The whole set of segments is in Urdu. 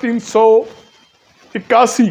381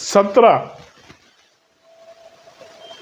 17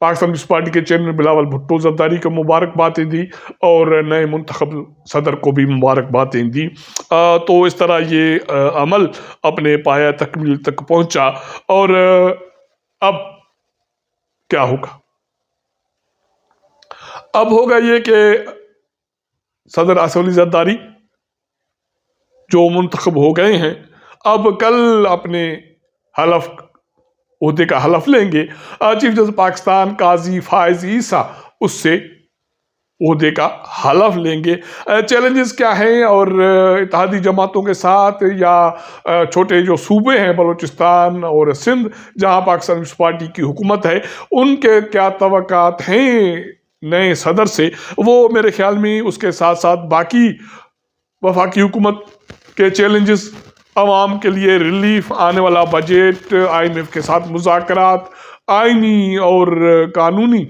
پاکستان پیپلز پارٹی کے چیئرمین بلاول بھٹو زرداری کو مبارکبادیں دی اور نئے منتخب صدر کو بھی مبارکبادیں دی۔ تو اس طرح یہ عمل اپنے پایہ تکمیل تک پہنچا۔ اور اب کیا ہوگا؟ اب ہوگا یہ کہ صدر آصف علی زرداری جو منتخب ہو گئے ہیں اب کل اپنے عہدے کا حلف لیں گے۔ چیف جسٹس پاکستان قاضی فائز عیسیٰ اس سے عہدے کا حلف لیں گے۔ چیلنجز کیا ہیں؟ اور اتحادی جماعتوں کے ساتھ یا چھوٹے جو صوبے ہیں بلوچستان اور سندھ جہاں پاکستان پیپلز پارٹی کی حکومت ہے، ان کے کیا توقعات ہیں نئے صدر سے؟ وہ میرے خیال میں اس کے ساتھ ساتھ باقی وفاقی حکومت کے چیلنجز، عوام کے لیے ریلیف، آنے والا بجٹ، IMF کے ساتھ مذاکرات، آئینی اور قانونی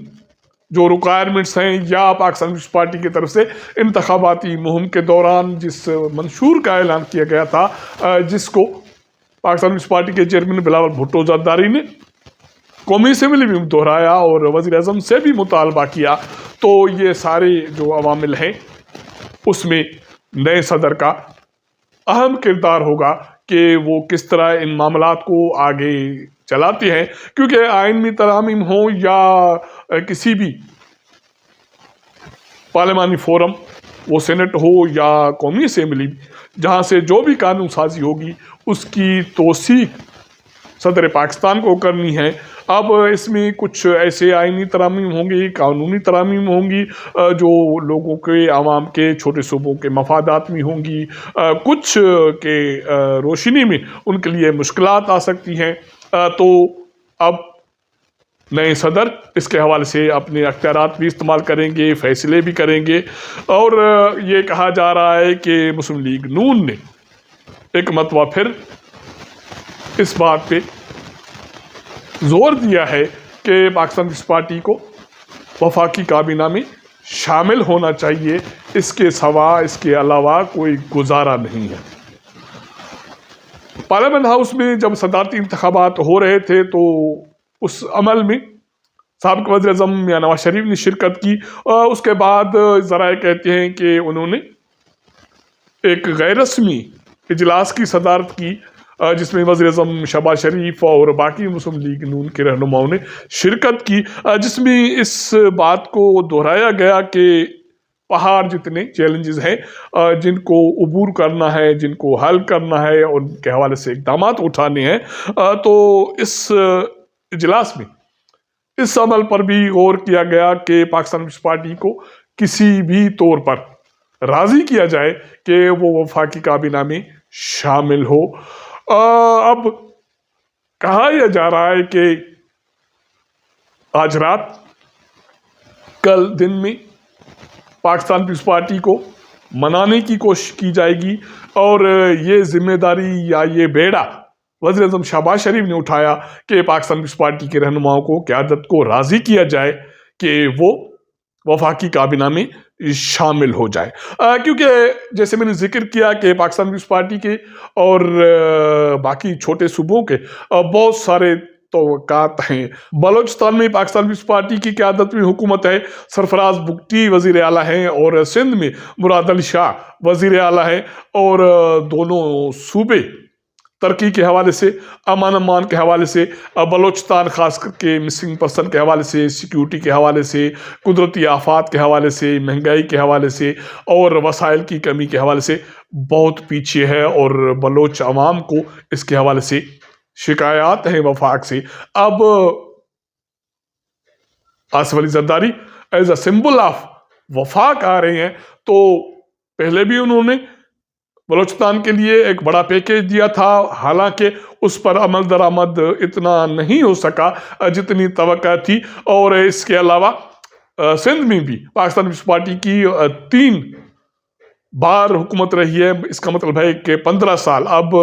جو ریکوائرمنٹس ہیں، یا پاکستان پیپلز پارٹی کی طرف سے انتخاباتی مہم کے دوران جس منشور کا اعلان کیا گیا تھا، جس کو پاکستان پیپلز پارٹی کے چیئرمین بلاول بھٹو زرداری نے قومی اسمبلی میں دہرایا اور وزیر اعظم سے بھی مطالبہ کیا۔ تو یہ سارے جو عوامل ہیں اس میں نئے صدر کا اہم کردار ہوگا کہ وہ کس طرح ان معاملات کو آگے چلاتے ہیں، کیونکہ آئینی ترامیم ہوں یا کسی بھی پارلیمانی فورم، وہ سینٹ ہو یا قومی اسمبلی، جہاں سے جو بھی قانون سازی ہوگی اس کی توثیق صدر پاکستان کو کرنی ہے۔ اب اس میں کچھ ایسے آئینی ترامیم ہوں گی، قانونی ترامیم ہوں گی جو لوگوں کے، عوام کے، چھوٹے صوبوں کے مفادات میں ہوں گی، کچھ کے روشنی میں ان کے لیے مشکلات آ سکتی ہیں۔ تو اب نئے صدر اس کے حوالے سے اپنے اختیارات بھی استعمال کریں گے، فیصلے بھی کریں گے۔ اور یہ کہا جا رہا ہے کہ مسلم لیگ نون نے ایک مرتبہ پھر اس بات پہ زور دیا ہے کہ پاکستان پیپلز پارٹی کو وفاقی کابینہ میں شامل ہونا چاہیے، اس کے سوا، اس کے علاوہ کوئی گزارا نہیں ہے۔ پارلیمنٹ ہاؤس میں جب صدارتی انتخابات ہو رہے تھے تو اس عمل میں سابق وزیر اعظم یا نواز شریف نے شرکت کی۔ اس کے بعد ذرائع کہتے ہیں کہ انہوں نے ایک غیر رسمی اجلاس کی صدارت کی جس میں وزیر اعظم شہباز شریف اور باقی مسلم لیگ نون کے رہنماؤں نے شرکت کی، جس میں اس بات کو دہرایا گیا کہ پہاڑ جتنے چیلنجز ہیں جن کو عبور کرنا ہے، جن کو حل کرنا ہے، ان کے حوالے سے اقدامات اٹھانے ہیں۔ تو اس اجلاس میں اس عمل پر بھی غور کیا گیا کہ پاکستان پیپلز پارٹی کو کسی بھی طور پر راضی کیا جائے کہ وہ وفاقی کابینہ میں شامل ہو۔ اب کہا یہ جا رہا ہے کہ آج رات، کل دن میں پاکستان پیپلز پارٹی کو منانے کی کوشش کی جائے گی، اور یہ ذمہ داری یا یہ بیڑا وزیر اعظم شہباز شریف نے اٹھایا کہ پاکستان پیپلز پارٹی کے رہنماؤں کو، قیادت کو راضی کیا جائے کہ وہ وفاقی کابینہ میں شامل ہو جائے۔ کیونکہ جیسے میں نے ذکر کیا کہ پاکستان پیپلز پارٹی کے اور باقی چھوٹے صوبوں کے بہت سارے توقعات ہیں۔ بلوچستان میں پاکستان پیپلز پارٹی کی قیادت میں حکومت ہے، سرفراز بگٹی وزیر اعلیٰ ہیں، اور سندھ میں مراد علی شاہ وزیر اعلیٰ ہیں، اور دونوں صوبے ترقی کے حوالے سے، امان کے حوالے سے، بلوچستان خاص کر کے مسنگ پرسن کے حوالے سے، سیکیورٹی کے حوالے سے، قدرتی آفات کے حوالے سے، مہنگائی کے حوالے سے اور وسائل کی کمی کے حوالے سے بہت پیچھے ہے، اور بلوچ عوام کو اس کے حوالے سے شکایات ہیں وفاق سے۔ اب Asif Ali Zardari as a symbol of وفاق آ رہے ہیں، تو پہلے بھی انہوں نے بلوچستان کے لیے ایک بڑا پیکیج دیا تھا، حالانکہ اس پر عمل درآمد اتنا نہیں ہو سکا جتنی توقع تھی۔ اور اس کے علاوہ سندھ میں بھی پاکستان پیپلز پارٹی کی 3 بار حکومت رہی ہے، اس کا مطلب ہے کہ 15 سال، اب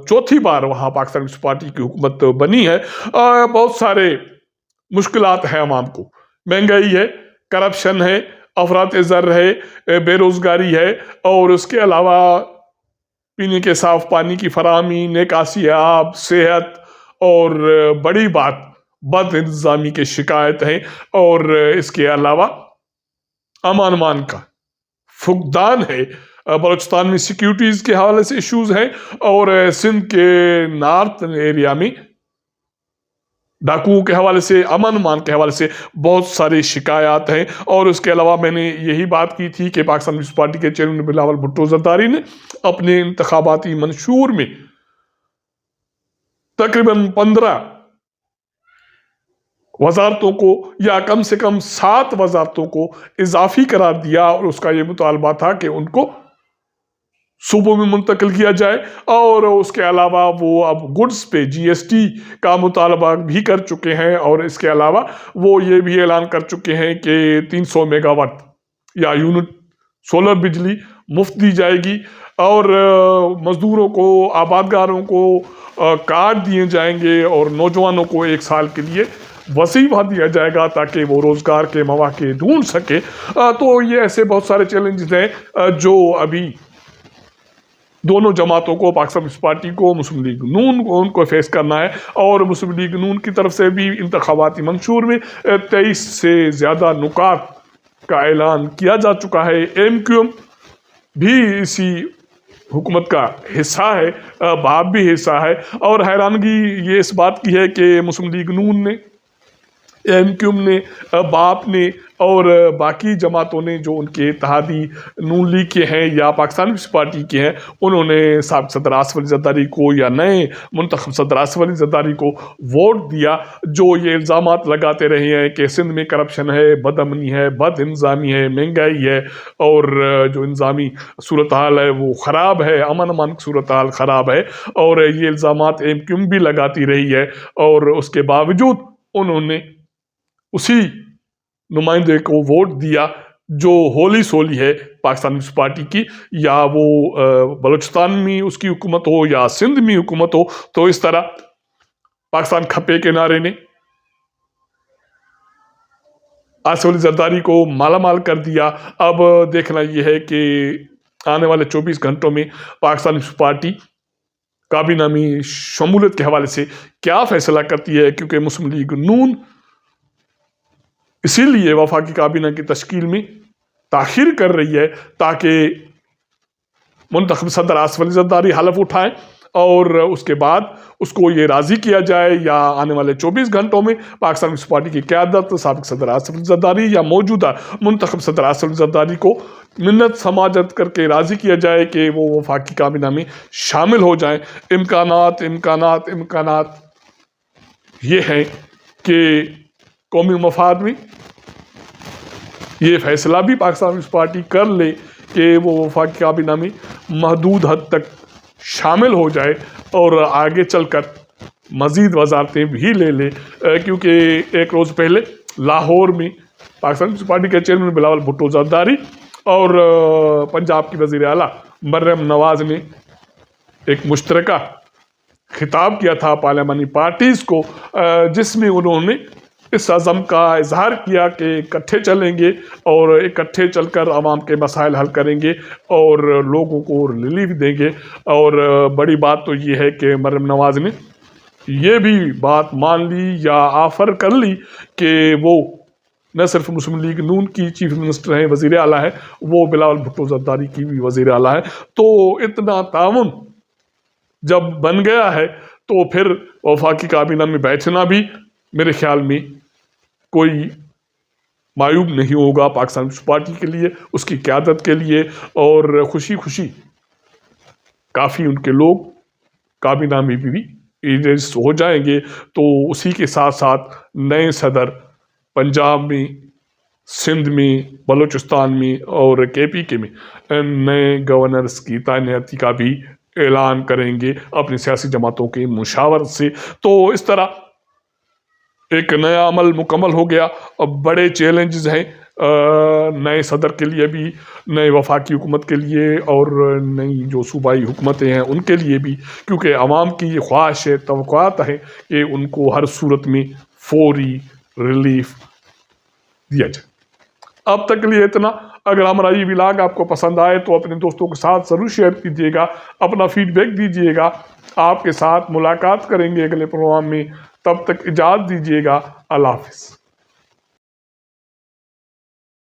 4تھی بار وہاں پاکستان پیپلز پارٹی کی حکومت بنی ہے۔ بہت سارے مشکلات ہیں عوام کو، مہنگائی ہے، کرپشن ہے، افراط زر ہے، بے روزگاری ہے، اور اس کے علاوہ پینے کے صاف پانی کی فراہمی، نکاسی آب، صحت، اور بڑی بات بد انتظامی کی شکایت ہے، اور اس کے علاوہ امان امان کا فقدان ہے۔ بلوچستان میں سیکیورٹیز کے حوالے سے ایشوز ہیں، اور سندھ کے نارتھ ایریا میں ڈاکوؤں کے حوالے سے، امن امان کے حوالے سے بہت ساری شکایات ہیں۔ اور اس کے علاوہ میں نے یہی بات کی تھی کہ پاکستان پیپلز پارٹی کے چیئرمین بلاول بھٹو زرداری نے اپنے انتخاباتی منشور میں تقریباً 15 وزارتوں کو، یا کم سے کم 7 وزارتوں کو اضافی قرار دیا، اور اس کا یہ مطالبہ تھا کہ ان کو صوبوں میں منتقل کیا جائے۔ اور اس کے علاوہ وہ اب گڈز پہ جی ایس ٹی کا مطالبہ بھی کر چکے ہیں، اور اس کے علاوہ وہ یہ بھی اعلان کر چکے ہیں کہ 300 میگا واٹ یا یونٹ سولر بجلی مفت دی جائے گی، اور مزدوروں کو، آبادگاروں کو کارڈ دیے جائیں گے، اور نوجوانوں کو 1 سال کے لیے وظیفہ دیا جائے گا تاکہ وہ روزگار کے مواقع ڈھونڈ سکے۔ تو یہ ایسے بہت سارے چیلنجز ہیں جو ابھی دونوں جماعتوں کو، پاکستان پیپلز پارٹی کو، مسلم لیگ نون کو، ان کو فیس کرنا ہے۔ اور مسلم لیگ نون کی طرف سے بھی انتخاباتی منشور میں 23 سے زیادہ نکات کا اعلان کیا جا چکا ہے۔ ایم کیو ایم بھی اسی حکومت کا حصہ ہے، باپ بھی حصہ ہے، اور حیرانگی یہ اس بات کی ہے کہ مسلم لیگ نون نے، ایم کیو ایم نے، باپ نے، اور باقی جماعتوں نے جو ان کے اتحادی نون لیگ کے ہیں یا پاکستان پیپلز پارٹی کے ہیں، انہوں نے سابق صدر آصف علی زرداری کو یا نئے منتخب صدر آصف علی زرداری کو ووٹ دیا، جو یہ الزامات لگاتے رہے ہیں کہ سندھ میں کرپشن ہے، بد امنی ہے، بد انتظامی ہے، مہنگائی ہے، اور جو انتظامی صورتحال ہے وہ خراب ہے، امن امان کی صورتحال خراب ہے، اور یہ الزامات ایم کیو ایم بھی لگاتی رہی ہے۔ اور اس کے باوجود انہوں نے اسی نمائندے کو ووٹ دیا جو ہولی سولی ہے پاکستان پیپلز پارٹی کی، یا وہ بلوچستان میں اس کی حکومت ہو یا سندھ میں حکومت ہو۔ تو اس طرح پاکستان کھپے کے نعرے نے آصف علی زرداری کو مالا مال کر دیا۔ اب دیکھنا یہ ہے کہ آنے والے 24 گھنٹوں میں پاکستان پیپلز پارٹی کابینہ میں شمولیت کے حوالے سے کیا فیصلہ کرتی ہے، کیونکہ مسلم لیگ نون اسی لیے وفاقی کابینہ کی تشکیل میں تاخیر کر رہی ہے تاکہ منتخب صدر آصف علی زرداری حلف اٹھائیں، اور اس کے بعد اس کو یہ راضی کیا جائے، یا آنے والے 24 گھنٹوں میں پاکستان پیپلز پارٹی کی قیادت سابق صدر آصف علی زرداری یا موجودہ منتخب صدر آصف علی زرداری کو منت سماجت کر کے راضی کیا جائے کہ وہ وفاقی کابینہ میں شامل ہو جائیں۔ امکانات امکانات امکانات یہ ہیں کہ قومی مفاد میں یہ فیصلہ بھی پاکستان پیپلز پارٹی کر لے کہ وہ وفاقی کابینہ میں محدود حد تک شامل ہو جائے، اور آگے چل کر مزید وزارتیں بھی لے لے، کیونکہ ایک روز پہلے لاہور میں پاکستان پیپلز پارٹی کے چیئرمین بلاول بھٹو زرداری اور پنجاب کی وزیر اعلیٰ مریم نواز نے ایک مشترکہ خطاب کیا تھا پارلیمانی پارٹیز کو، جس میں انہوں نے اس عزم کا اظہار کیا کہ اکٹھے چلیں گے، اور اکٹھے چل کر عوام کے مسائل حل کریں گے، اور لوگوں کو ریلیف دیں گے۔ اور بڑی بات تو یہ ہے کہ مریم نواز نے یہ بھی بات مان لی یا آفر کر لی کہ وہ نہ صرف مسلم لیگ نون کی چیف منسٹر ہیں، وزیر اعلیٰ ہے، وہ بلاول بھٹو زرداری کی بھی وزیر اعلیٰ ہے۔ تو اتنا تعاون جب بن گیا ہے تو پھر وفاقی کابینہ میں بیٹھنا بھی میرے خیال میں کوئی معیوب نہیں ہوگا پاکستان پیپلز پارٹی کے لیے، اس کی قیادت کے لیے، اور خوشی خوشی کافی ان کے لوگ کابینہ میں بھی ایڈجسٹ ہو جائیں گے۔ تو اسی کے ساتھ ساتھ نئے صدر پنجاب میں، سندھ میں، بلوچستان میں اور کے پی کے میں نئے گورنرز کی تعیناتی کا بھی اعلان کریں گے اپنی سیاسی جماعتوں کے مشاورت سے۔ تو اس طرح ایک نیا عمل مکمل ہو گیا۔ اب بڑے چیلنجز ہیں نئے صدر کے لیے بھی، نئے وفاقی حکومت کے لیے، اور نئی جو صوبائی حکومتیں ہیں ان کے لیے بھی، کیونکہ عوام کی یہ خواہش ہے، توقعات ہیں کہ ان کو ہر صورت میں فوری ریلیف دیا جائے۔ اب تک کے لیے اتنا۔ اگر ہمارا یہ ولاگ آپ کو پسند آئے تو اپنے دوستوں کے ساتھ ضرور شیئر کیجیے گا، اپنا فیڈ بیک دیجیے گا۔ آپ کے ساتھ ملاقات کریں گے اگلے پروگرام میں۔ تب تک اجازت دیجیے گا، اللہ حافظ۔